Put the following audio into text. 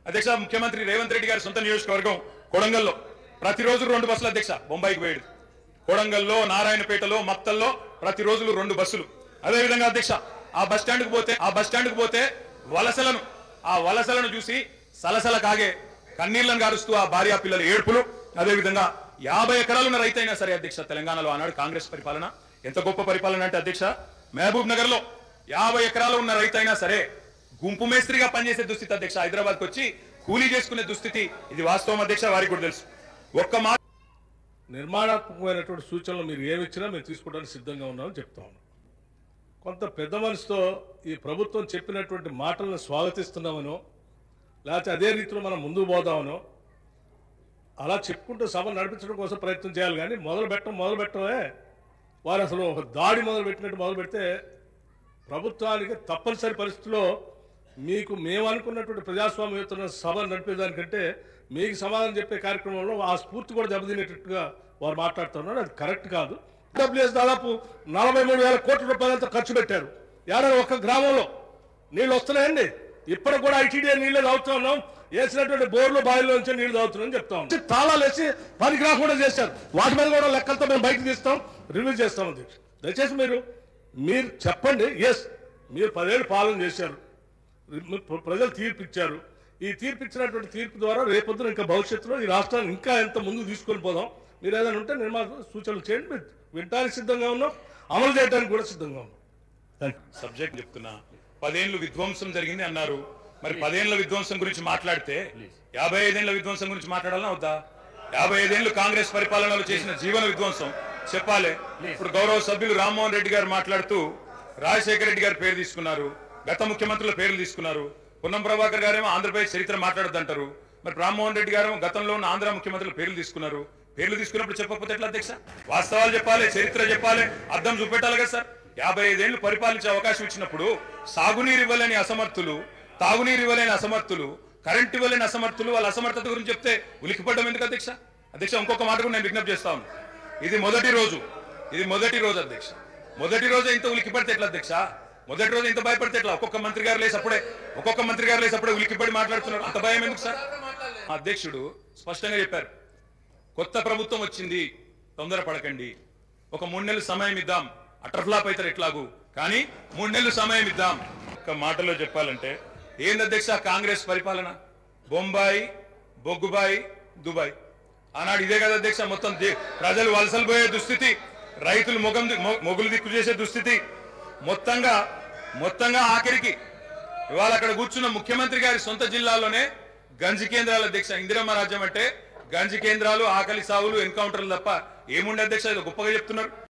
అధ్యక్ష ముఖ్యమంత్రి రేవంత్ రెడ్డి గారి సొంత నియోజకవర్గం కొడంగల్లో ప్రతిరోజు 2 బస్సులు అధ్యక్ష బొంబాయికి పోయేది. కొడంగల్లో, నారాయణపేటలో, మక్తల్లో ప్రతిరోజు 2 బస్సులు. అదే విధంగా అధ్యక్ష ఆ బస్ స్టాండ్కు పోతే వలసలను చూసి సలసల కాగే కన్నీళ్లను గారుస్తూ ఆ భార్య పిల్లల ఏడుపులు. అదే విధంగా 50 ఎకరాలున్న రైతైనా సరే అధ్యక్ష తెలంగాణలో ఆనాడు కాంగ్రెస్ పరిపాలన ఎంత గొప్ప పరిపాలన అంటే అధ్యక్ష మహబూబ్ నగర్ లో 50 ఎకరాలు ఉన్న రైతైనా సరే గుంపు మేస్త్రిగా పనిచేసే దుస్థితి అధ్యక్ష. హైదరాబాద్కి వచ్చి కూలీ చేసుకునే దుస్థితి. ఇది వాస్తవం అధ్యక్ష, వారికి కూడా తెలుసు. ఒక్క మాట నిర్మాణాత్మకమైనటువంటి సూచనలు మీరు ఏమిచ్చినా మేము తీసుకోవడానికి సిద్ధంగా ఉన్నామని చెప్తా ఉన్నాం. కొంత పెద్ద మనసుతో ఈ ప్రభుత్వం చెప్పినటువంటి మాటలను స్వాగతిస్తున్నామనో లేకపోతే అదే రీతిలో మనం ముందుకు పోదామనో అలా చెప్పుకుంటూ సభ నడిపించడం కోసం ప్రయత్నం చేయాలి. కానీ మొదలు పెట్టడమే వారు అసలు ఒక దాడి మొదలు పెడితే ప్రభుత్వానికి తప్పనిసరి పరిస్థితుల్లో మీకు మేము అనుకున్నటువంటి ప్రజాస్వామ్యయుత సభ నడిపేదానికంటే మీకు సమాధానం చెప్పే కార్యక్రమంలో ఆ స్ఫూర్తి కూడా దెబ్బతినేటట్టుగా వారు మాట్లాడుతున్నారు. అది కరెక్ట్ కాదు. డబ్ల్యూఎస్ దాదాపు 43,000 కోట్ల రూపాయలంతా ఖర్చు పెట్టారు. ఏడాది ఒక్క గ్రామంలో నీళ్ళు వస్తున్నాయండి. ఇప్పటికి కూడా ఐటీడీ నీళ్ళే తాగుతూ ఉన్నాం. వేసినటువంటి బోర్లు బావిలో నుంచి నీళ్లు తాగుతున్నాం చెప్తా ఉన్నాం. తాళాలు వేసి పనికి రాకుండా చేశారు. వాటి మీద కూడా లెక్కలతో మేము బయటకు తీస్తాం, రివ్యూ చేస్తాం. దయచేసి మీరు చెప్పండి. ఎస్, మీరు 10 ఏళ్ళు పాలన చేశారు, ప్రజలు తీర్పు ఇచ్చారు. ఈ తీర్పు ఇచ్చినటువంటి తీర్పు ద్వారా రేపొద్దున ఇంకా భవిష్యత్తులో ఈ రాష్ట్రాన్ని ఇంకా ఎంత ముందుకు తీసుకొని పోదాం. మీరు ఏదైనా ఉంటే నిర్మాణ సూచనలు చేయండి. మీరు వినడానికి సిద్ధంగా ఉన్నాం, అమలు చేయడానికి కూడా సిద్ధంగా ఉన్నాం. సబ్జెక్ట్ చెప్తున్నా. 10 ఏళ్ళు విధ్వంసం జరిగింది అన్నారు. మరి 10 ఏళ్ల విధ్వంసం గురించి మాట్లాడితే 55 ఏళ్ల విధ్వంసం గురించి మాట్లాడాలన్నా వద్దా? 55 ఏళ్లు కాంగ్రెస్ పరిపాలనలో చేసిన జీవన విధ్వంసం చెప్పాలి. ఇప్పుడు గౌరవ సభ్యులు రామ్మోహన్ రెడ్డి గారు మాట్లాడుతూ రాజశేఖర రెడ్డి గారి పేరు తీసుకున్నారు, గత ముఖ్యమంత్రుల పేర్లు తీసుకున్నారు. పొన్నం ప్రభాకర్ గారేమో ఆంధ్రప్రదేశ్ చరిత్ర మాట్లాడద్దంటారు. మరి రామ్మోహన్ రెడ్డి గారు గతంలో ఉన్న ఆంధ్ర ముఖ్యమంత్రుల పేర్లు తీసుకున్నారు. పేర్లు తీసుకున్నప్పుడు చెప్పకపోతే ఎట్లా అధ్యక్ష? వాస్తవాలు చెప్పాలి, చరిత్ర చెప్పాలి, అర్థం చూపెట్టాలి కదా సార్. 55 ఏళ్లు పరిపాలించే అవకాశం ఇచ్చినప్పుడు సాగునీరు ఇవ్వలేని అసమర్థులు, తాగునీరు ఇవ్వలేని అసమర్థులు, కరెంట్ ఇవ్వలేని అసమర్థులు, వాళ్ళ అసమర్థత గురించి చెప్తే ఉలికిపడ్డం ఎందుకు అధ్యక్ష? అధ్యక్ష ఇంకొక మాట కూడా నేను విజ్ఞప్తి చేస్తా ఉన్నాను. ఇది మొదటి రోజు అధ్యక్ష. మొదటి రోజే ఇంత ఉలికిపడితే ఎట్లా అధ్యక్ష? మొదటి రోజు ఇంత భయపడితే ఎట్లా? ఒక్కొక్క మంత్రి గారు లేసప్పుడే ఉలికిపడి మాట్లాడుతున్నారు. అంత భయం ఎందుకు సార్? అధ్యక్షుడు స్పష్టంగా చెప్పారు, కొత్త ప్రభుత్వం వచ్చింది, తొందరపడకండి, ఒక 3 నెలలు సమయం ఇద్దాం, అటర్ఫ్లాప్ అవుతారు ఎట్లాగూ, కానీ 3 నెలలు సమయం ఇద్దాం. ఒక మాటలో చెప్పాలంటే ఏంది అధ్యక్ష కాంగ్రెస్ పరిపాలన? బొంబాయి, బొగ్గుబాయి, దుబాయ్. ఆనాడు ఇదే కదా అధ్యక్ష. మొత్తం ప్రజలు వలసలు పోయే దుస్థితి, రైతులు మొగులు దిక్కు చేసే దుస్థితి. మొత్తంగా ఆఖరికి ఇవాళ అక్కడ కూర్చున్న ముఖ్యమంత్రి గారి సొంత జిల్లాలోనే గంజి కేంద్రాల అధ్యక్ష. ఇందిరమ్మ రాజ్యం అంటే గంజి కేంద్రాలు, ఆకలి సావులు, ఎన్కౌంటర్లు తప్ప ఏముండే అధ్యక్ష? ఇది గొప్పగా చెప్తున్నారు.